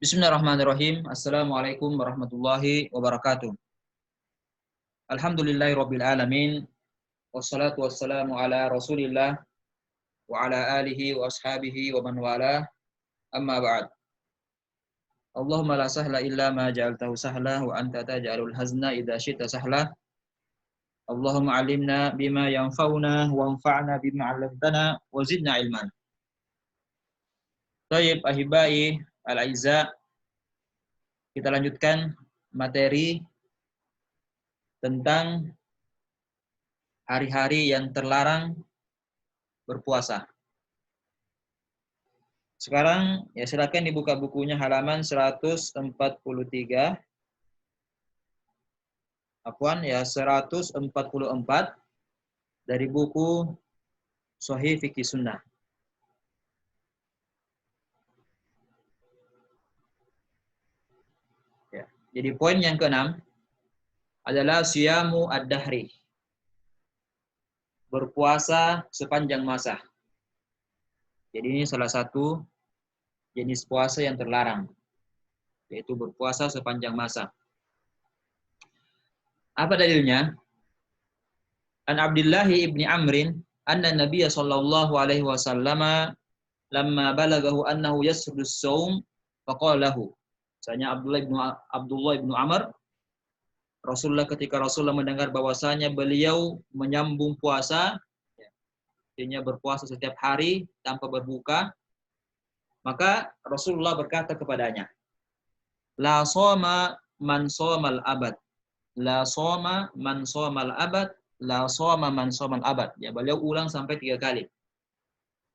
Bismillahirrahmanirrahim. Assalamualaikum warahmatullahi wabarakatuh. Alhamdulillahirabbil alamin. Wassalatu wassalamu ala Rasulillah wa ala alihi wa ashabihi wa man walah. Amma ba'd. Allahumma la sahla illa ma ja'altahu sahla wa anta taj'alul hazna idza syi'ta sahla. Allahumma 'allimna bima yanfa'una wanfa'na bima 'allamtana wa zidna ilman. Thayyib ahibai al-aizza. Kita lanjutkan materi tentang hari-hari yang terlarang berpuasa. Sekarang ya silakan dibuka bukunya halaman 143. Afwan ya 144 dari buku Shahih Fiqh Sunnah. Ya. Jadi poin yang keenam adalah siyamu ad-dahri. Berpuasa sepanjang masa. Jadi ini salah satu jenis puasa yang terlarang, yaitu berpuasa sepanjang masa. Apa dalilnya? An Abdullah ibni Amrin anna Nabiya sallallahu alaihi wasallam lamma balagahu annahu yasrudu as-saum faqala lahu. Misalnya Abdullah ibnu Amr, Rasulullah ketika Rasulullah mendengar bahwasanya beliau menyambung puasa, artinya berpuasa setiap hari tanpa berbuka, maka Rasulullah berkata kepadanya, la shoma man shomal abad, la shoma man shomal abad, la shoma man shomal abad. Ya, beliau ulang sampai 3 kali.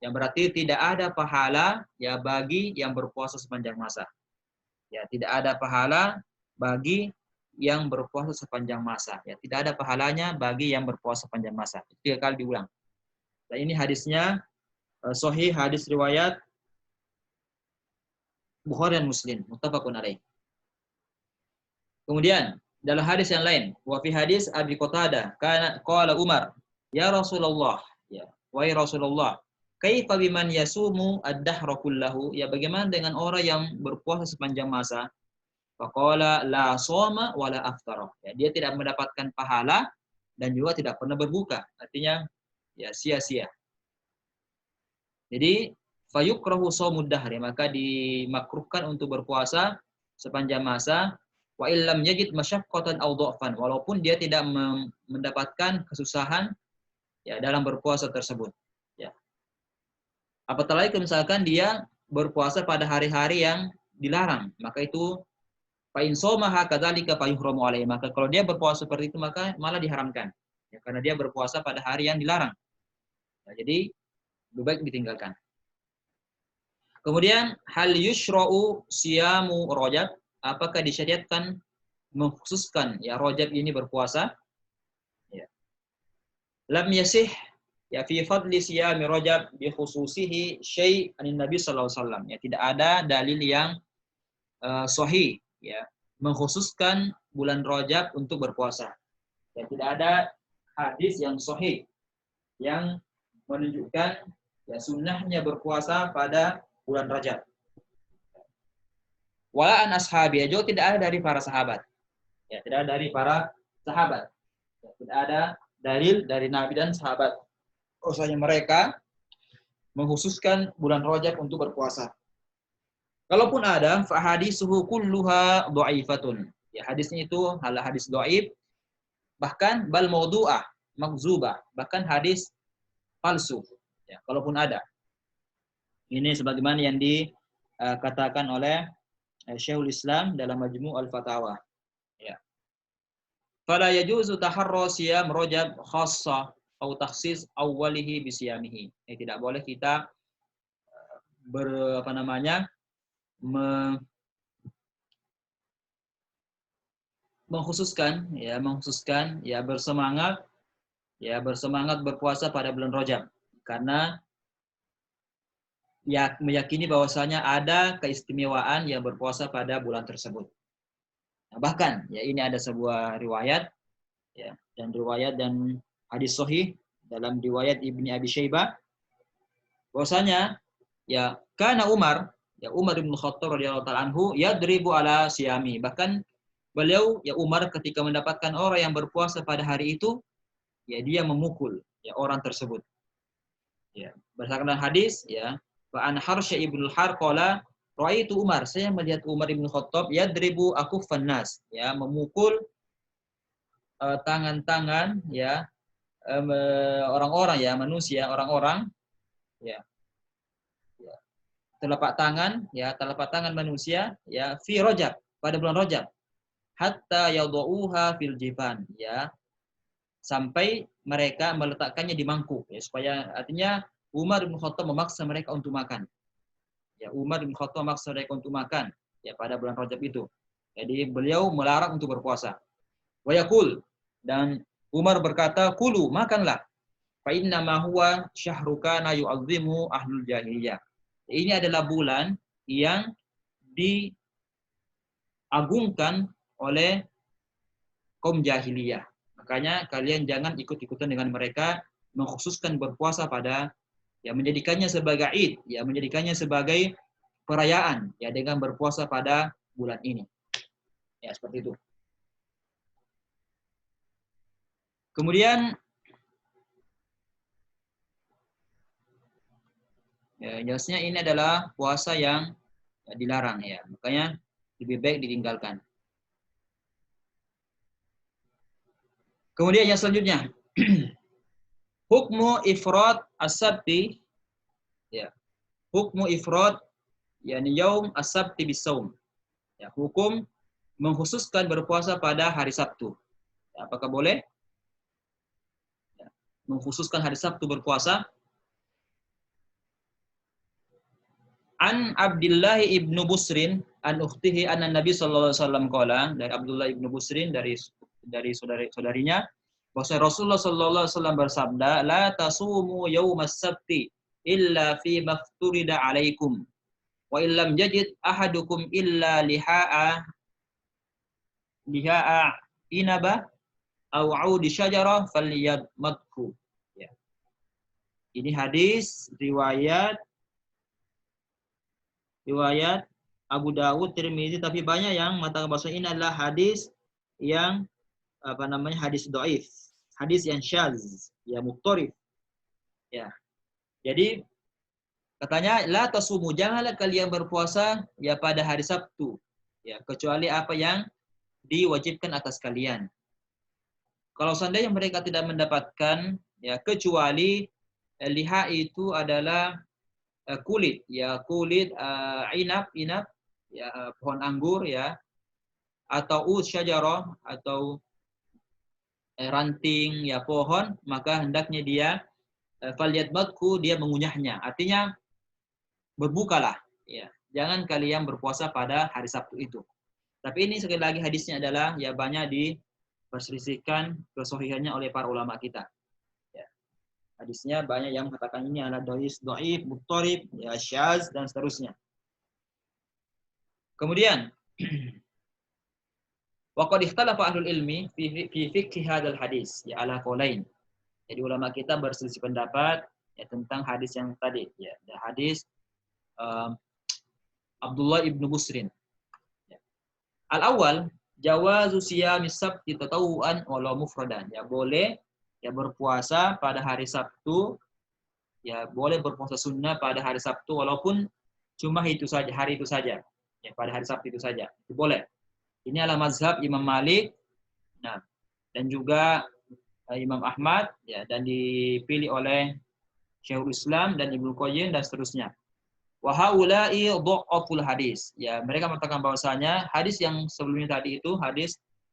Yang berarti tidak ada pahala ya bagi yang berpuasa sepanjang masa. Ya, tidak ada pahala bagi yang berpuasa sepanjang masa. Ya, tidak ada pahalanya bagi yang berpuasa sepanjang masa. 3 kali diulang. Dan ini hadisnya sahih, hadis riwayat Bukhari dan Muslim, muttafaqun alaih. Kemudian dalam hadis yang lain, wa fi hadis Abi Qatadah, kana qala Umar, ya Rasulullah, ya, wahai Rasulullah, kaifa biman yasumu ad-dahra kullahu? Ya, bagaimana dengan orang yang berpuasa sepanjang masa? Faqala la shoma wala aftara. Ya, dia tidak mendapatkan pahala dan juga tidak pernah berbuka. Artinya ya sia-sia. Jadi fayukrahu shaumud dahri, maka dimakruhkan untuk berpuasa sepanjang masa, wa illam yajid masyaqqatan aw dha'fan, walaupun dia tidak mendapatkan kesusahan ya dalam berpuasa tersebut. Ya. Apatah lagi misalkan dia berpuasa pada hari-hari yang dilarang, maka itu fa in shaumaha kadzalika fayuhramu alaihi. Maka kalau dia berpuasa seperti itu maka malah diharamkan. Ya, karena dia berpuasa pada hari yang dilarang. Nah, jadi lebih baik ditinggalkan. Kemudian hal yushra'u siyamu Rajab, apakah disyariatkan mengkhususkan ya Rajab ini berpuasa? Ya. Lam yasih ya fi fadli siyami Rajab bi khususihi syai' anin Nabi sallallahu alaihi wasallam. Ya, tidak ada dalil yang sahih ya mengkhususkan bulan Rajab untuk berpuasa. Ya, tidak ada hadis yang sahih yang menunjukkan ya sunnahnya berpuasa pada bulan Rajab. Wala an ashabi, juga tidak ada dari para sahabat. Ya, tidak ada dari para sahabat. Ya, tidak ada dalil dari Nabi dan sahabat. Bahwasanya mereka mengkhususkan bulan Rajab untuk berpuasa. Kalaupun ada, fa hadisuhu kulluha dha'ifatun. Ya, hadisnya itu adalah hadis dhaif, bahkan bal maudu'ah, makzubah, bahkan hadis palsu. Ya, kalaupun ada. Ini sebagaimana yang dikatakan oleh Syekhul Islam dalam Majmu' al-Fatawa. Ya. Fala yajuzu taharru siyam Rajab khassa atau takhsis awwalihi bi siyamihi. Tidak boleh kita mengkhususkan bersemangat berpuasa pada bulan Rajab, karena ya meyakini bahwasanya ada keistimewaan yang berpuasa pada bulan tersebut. Nah, bahkan ya ini ada sebuah riwayat ya dan hadis sahih dalam riwayat Ibni Abi Syaibah bahwasanya ya kana Umar ya Umar bin Khattab radhiyallahu taala anhu yadribu ala siyami. Bahkan beliau ya Umar ketika mendapatkan orang yang berpuasa pada hari itu, ya dia memukul ya orang tersebut. Ya, berdasarkan hadis ya, wa an Harsy ibnu Har qala raaitu Umar, saya melihat Umar bin Khattab yadribu akuffan nas, ya memukul tangan-tangan ya orang-orang ya manusia, orang-orang ya, ya telapak tangan manusia ya fi Rajab, pada bulan Rajab, hatta yadauha fil jiban, ya sampai mereka meletakkannya di mangkuk, ya supaya artinya Umar bin Khattab memaksa mereka untuk makan. Ya Umar bin Khattab memaksa mereka untuk makan ya pada bulan Rajab itu. Jadi beliau melarang untuk berpuasa. Wa yaqul, dan Umar berkata, "Kulu, makanlah. Fa inna ma huwa syahru kana yu'azzimu ahlul jahiliyah." Ini adalah bulan yang diagungkan oleh kaum jahiliyah. Makanya kalian jangan ikut-ikutan dengan mereka mengkhususkan berpuasa pada ya menjadikannya sebagai Id, ya menjadikannya sebagai perayaan ya dengan berpuasa pada bulan ini. Ya seperti itu. Kemudian ya, jelasnya ini adalah puasa yang ya, dilarang ya. Makanya lebih baik ditinggalkan. Kemudian yang selanjutnya hukmu ifrad as-sabti, ya. Hukmu ifrad yakni yaum as-sabti bis-shaum. Ya, hukum mengkhususkan berpuasa pada hari Sabtu. Ya, apakah boleh? Ya, mengkhususkan hari Sabtu berpuasa. An Abdullah ibnu Busrin an ukhtihi anna Nabi sallallahu alaihi wasallam qala, dari Abdullah ibnu Busrin dari saudari-saudarinya bahwa Rasulullah sallallahu alaihi wasallam bersabda, la tasumu yaumas sabti illa fi mafturida alaikum wa illam yajid ahadukum illa liha'a inaba au 'udi syajarah falyadmatku. Ya. Ini hadis riwayat Abu Dawud, Tirmizi, tapi banyak yang mengatakan bahwa ini adalah hadis yang hadis dhaif, hadis yang syadz, ya muttarif. Ya. Jadi katanya la tasumu, janganlah kalian berpuasa ya pada hari Sabtu, ya kecuali apa yang diwajibkan atas kalian. Kalau seandainya mereka tidak mendapatkan ya kecuali liha itu adalah kulit inab ya pohon anggur ya atau syajarah atau ranting ya pohon, maka hendaknya dia falyadmatku, dia mengunyahnya, artinya berbukalah ya, jangan kalian berpuasa pada hari Sabtu itu. Tapi ini sekali lagi hadisnya adalah ya banyak diperselisihkan kesahihannya oleh para ulama kita. Hadisnya banyak yang mengatakan ini adalah dhaif, muttarib, ya syaz dan seterusnya. Kemudian waqad ikhtalafa ahlul ilmi fi fiqh hadzal hadis ya ala qaulain. Jadi ulama kita berselisih pendapat ya tentang hadis yang tadi ya, hadis Abdullah ibnu Busrin. Ya. Al-awwal jawazu siyamis sabti tatawuan walau mufradan. Ya boleh ya berpuasa pada hari Sabtu, ya boleh berpuasa sunnah pada hari Sabtu walaupun cuma itu saja, hari itu saja, ya pada hari Sabtu itu saja, itu boleh. Ini adalah mazhab Imam Malik, nah dan juga Imam Ahmad, ya dan dipilih oleh Syekhul Islam dan Ibnu Qayyim dan seterusnya. Wa haula'i dha'aful hadis, ya mereka mengatakan bahwasanya hadis yang sebelumnya tadi itu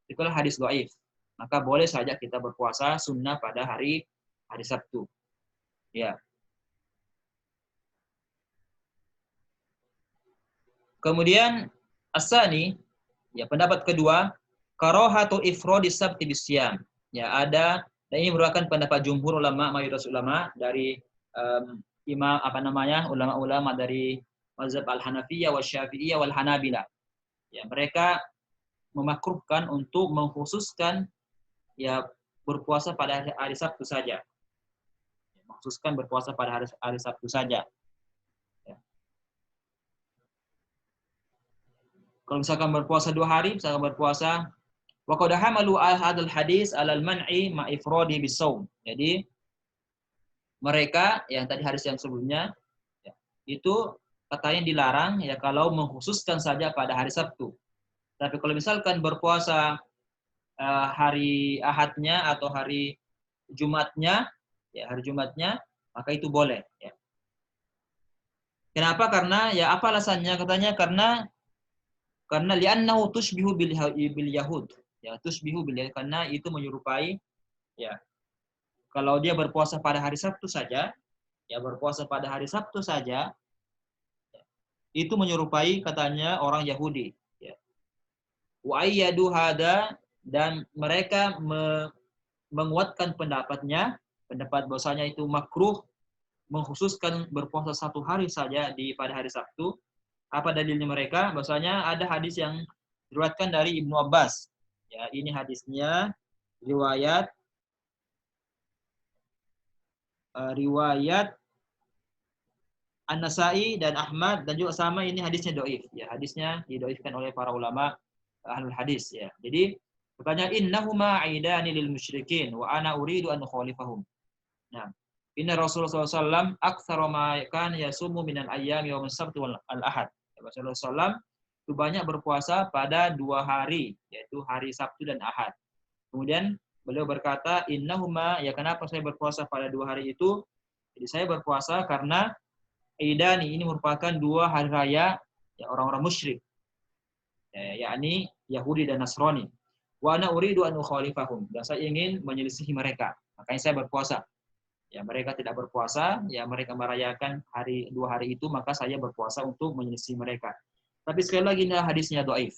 itulah hadis dhaif. Maka boleh saja kita berpuasa sunnah pada hari Sabtu. Ya. Kemudian asani, ya pendapat kedua, karahatu ifradis sabti bisyam. Ya ada, dan ini merupakan pendapat jumhur ulama, mayoritas ulama dari ulama-ulama dari mazhab Al-Hanafiyah wal Syafi'iyah wal Hanabila. Ya, mereka memakruhkan untuk mengkhususkan ya berpuasa pada hari Sabtu saja. Mengkhususkan berpuasa pada hari Sabtu saja. Ya. Kalau misalkan berpuasa 2 hari, misalkan berpuasa wa qad hamalu hadal hadis alal man'i ma ifradi bisawm. Jadi mereka yang tadi hadis yang sebelumnya ya, itu katanya dilarang ya kalau mengkhususkan saja pada hari Sabtu. Tapi kalau misalkan berpuasa hari Ahadnya atau hari Jumatnya, ya hari Jumatnya, maka itu boleh. Ya. Kenapa? Karena ya apa alasannya? Katanya karena li'annahu tushbihu bil yahud. Ya, tushbihu bil yahud, karena itu menyerupai ya. Kalau dia berpuasa pada hari Sabtu saja, ya berpuasa pada hari Sabtu saja, itu menyerupai katanya orang Yahudi. Ya. Wa ayyadu hada, dan mereka menguatkan pendapatnya, pendapat bahwasanya itu makruh mengkhususkan berpuasa 1 hari saja pada hari Sabtu. Apa dalilnya mereka? Bahwasanya ada hadis yang diriwayatkan dari Ibnu Abbas. Ya, ini hadisnya riwayat An-Nasa'i dan Ahmad, dan juga sama ini hadisnya dhaif. Ya, hadisnya didhaifkan oleh para ulama ahlul hadis ya. Jadi katanya innahuma aidani lil musyrikin wa ana uridu an ukhalifahum. Nah, inna Rasulullah SAW aktsara ma kan yasumu minal ayyami wa as-sabt wal ahad. Rasulullah SAW itu banyak berpuasa pada 2 hari, yaitu hari Sabtu dan Ahad. Kemudian beliau berkata, innahuma, ya kenapa saya berpuasa pada 2 hari itu? Jadi saya berpuasa karena Idani ini merupakan 2 hari raya ya orang-orang musyrik, yakni Yahudi dan Nasrani. Wa ana uridu an ukhalifahum, dan saya ingin menyelisihi mereka. Makanya saya berpuasa. Ya mereka tidak berpuasa, ya mereka merayakan 2 hari itu, maka saya berpuasa untuk menyelisihi mereka. Tapi sekali lagi ini hadisnya dhaif.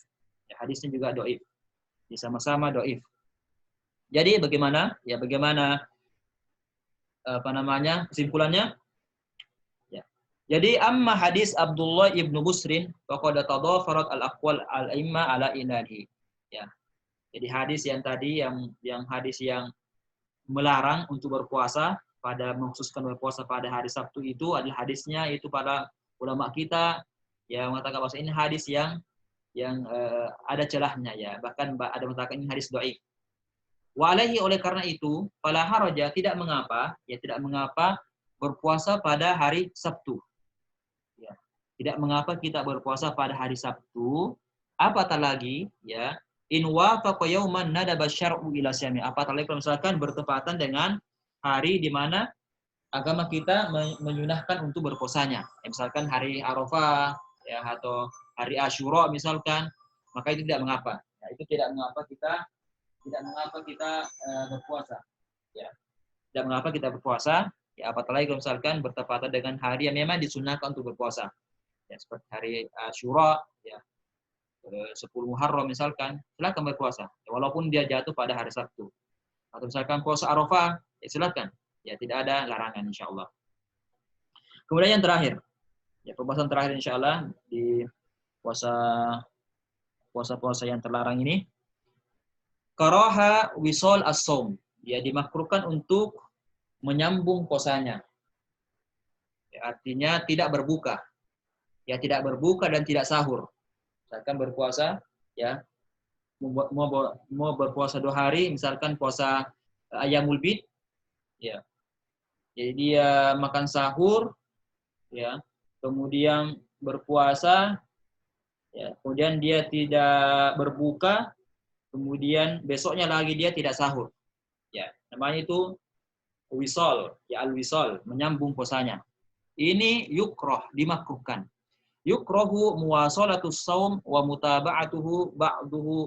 Ya, hadisnya juga dhaif. Sama-sama dhaif. Jadi bagaimana? Ya bagaimana kesimpulannya? Jadi amma hadis Abdullah ibnu Busrin faqad tadafarat al-aqwal al-aimma ala inadhi. Ya. Jadi hadis yang tadi yang hadis yang melarang untuk berpuasa mengkhususkan berpuasa pada hari Sabtu itu adalah hadisnya itu para ulama kita yang mengatakan bahwa ini hadis yang ada celahnya ya. Bahkan ada mengatakan ini hadis dhaif. Wa alaihi, oleh karena itu fala haraja, tidak mengapa berpuasa pada hari Sabtu. Ya. Tidak mengapa kita berpuasa pada hari Sabtu, apatah lagi ya in wafaqa yauman nadaba syar'u ila syami, apatah lagi kalau misalkan bertepatan dengan hari di mana agama kita menyunahkan untuk berpuasanya. Ya, misalkan hari Arafah ya atau hari Asyura misalkan, maka itu tidak mengapa. Ya, itu tidak mengapa kita berpuasa. Ya. Tidak mengapa kita berpuasa. Ya, apatah lagi kalau misalkan bertepatan dengan hari yang memang disunahkan untuk berpuasa. Ya, seperti hari Asyura, ya, 10 Muharram misalkan, silakan berpuasa. Ya, walaupun dia jatuh pada hari Sabtu. Atau misalkan puasa Arafah, ya silakan. Ya, tidak ada larangan insyaallah. Kemudian yang terakhir, ya pembahasan terakhir insyaallah di puasa yang terlarang ini, karaha wisol as-saum. Ya, dimakruhkan untuk menyambung puasanya. Ya, artinya tidak berbuka. Ya, tidak berbuka dan tidak sahur. Misalkan berpuasa, ya mau berpuasa 2 hari, misalkan puasa Ayyamul Bid, ya. Jadi dia makan sahur, ya, kemudian berpuasa, ya, kemudian dia tidak berbuka, kemudian besoknya lagi dia tidak sahur. Ya, namanya itu wisol, ya al-wisol, menyambung puasanya. Ini yukroh, dimakruhkan. Yukrohu muwasalatus saum wa mutaba'atuhu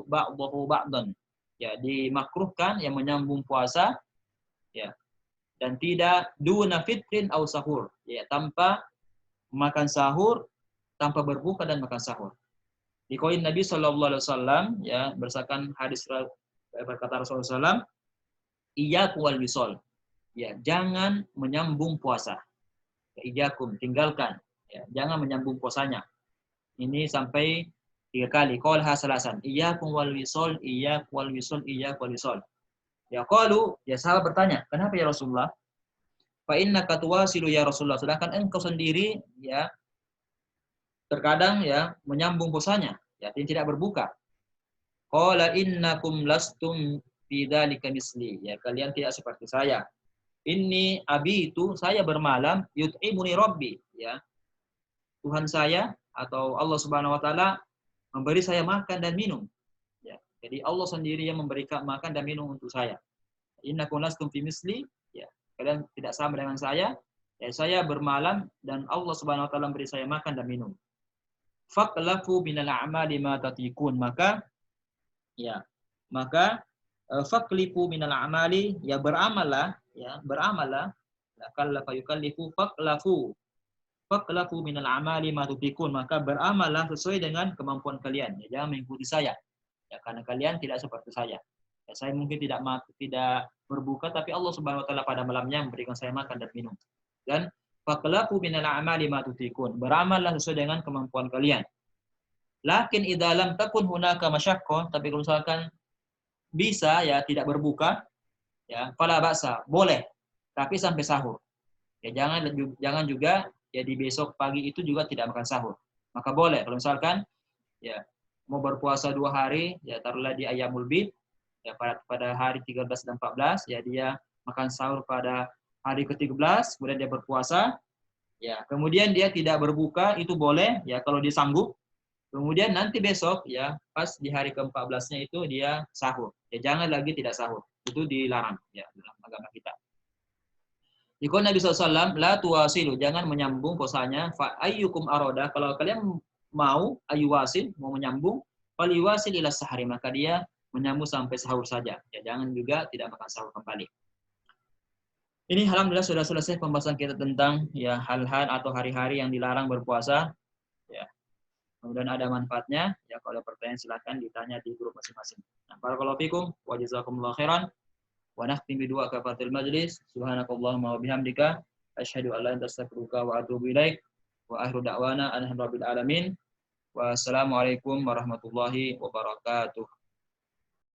ba'dahu ba'dan. Ya, dimakruhkan yang menyambung puasa, ya, dan tidak duna fitrin au sahur, ya, tanpa makan sahur, tanpa berbuka dan makan sahur. Di qaulin Nabi sallallahu alaihi wasallam, ya, berdasarkan hadis berkata Rasulullah SAW, iyyakum wal wisol. Ya, jangan menyambung puasa. Ya, iyyakum, tinggalkan. Ya, jangan menyambung puasanya. Ini sampai 3 kali. Qalha salasan. Iyyakum wal wisol, iyyakum wal wisol, iyyakum wal wisol. Ya qalu, ya sahabat bertanya, kenapa ya Rasulullah? Fa innaka tuwasilu ya Rasulullah. Sedangkan engkau sendiri ya terkadang ya menyambung puasanya. Ya, tidak berbuka. Qala innakum lastum fi dzalika misli. Ya, kalian tidak seperti saya. Inni abitu, saya bermalam, yut'imuni rabbi, ya. Tuhan saya atau Allah Subhanahu wa taala memberi saya makan dan minum. Ya. Jadi Allah sendiri yang memberikan makan dan minum untuk saya. Innakum lastum fi misli, ya. Kalian tidak sama dengan saya. Ya, saya bermalam dan Allah Subhanahu wa taala memberi saya makan dan minum. Faqlafu minal a'mali ma tatikun, maka ya, maka faqlifu minal a'mali, ya beramallah, ya kallafa yukallifu faqlafu minal a'mali ma tatikun, maka beramallah sesuai dengan kemampuan kalian. Ya, jangan mengikuti saya. Ya, karena kalian tidak seperti saya. Ya, saya mungkin tidak berbuka, tapi Allah Subhanahu wa taala pada malamnya memberikan saya makan dan minum. Dan faqlafu minal a'mali ma tatikun, beramallah sesuai dengan kemampuan kalian. Lakin idza lam takun hunaka masyaqqah, tapi kalau misalkan bisa ya tidak berbuka, ya fala ba'sa, boleh, tapi sampai sahur. Ya jangan juga ya di besok pagi itu juga tidak makan sahur. Maka boleh kalau misalkan ya mau berpuasa 2 hari, ya taruhlah di Ayyamul Bid, ya pada hari 13 dan 14, ya dia makan sahur pada hari ke-13, kemudian dia berpuasa, ya kemudian dia tidak berbuka, itu boleh ya kalau dia sanggup. Kemudian nanti besok ya pas di hari ke-14-nya itu dia sahur. Ya jangan lagi tidak sahur. Itu dilarang ya dalam agama kita. Ikut Nabi SAW, la tuwasilu, jangan menyambung puasanya. Fa ayyukum aroda, kalau kalian mau ayyuwasil, mau menyambung, faliwasil ila sahari, maka dia menyambung sampai sahur saja. Ya jangan juga tidak makan sahur kembali. Ini alhamdulillah sudah selesai pembahasan kita tentang ya hal-hal atau hari-hari yang dilarang berpuasa. Ya. Kemudian ada manfaatnya. Ya kalau ada pertanyaan silakan ditanya di grup masing-masing. Nah, barakallahu fikum wa jazakumullahu khairan. Wa nakhtim bi du'a kafatul majlis. Subhanakallahumma wa bihamdika asyhadu an la ilaha illa anta astaghfiruka wa atubu ilaik. Wa akhiru da'wana alhamdulillahi alamin. Wassalamualaikum warahmatullahi wabarakatuh.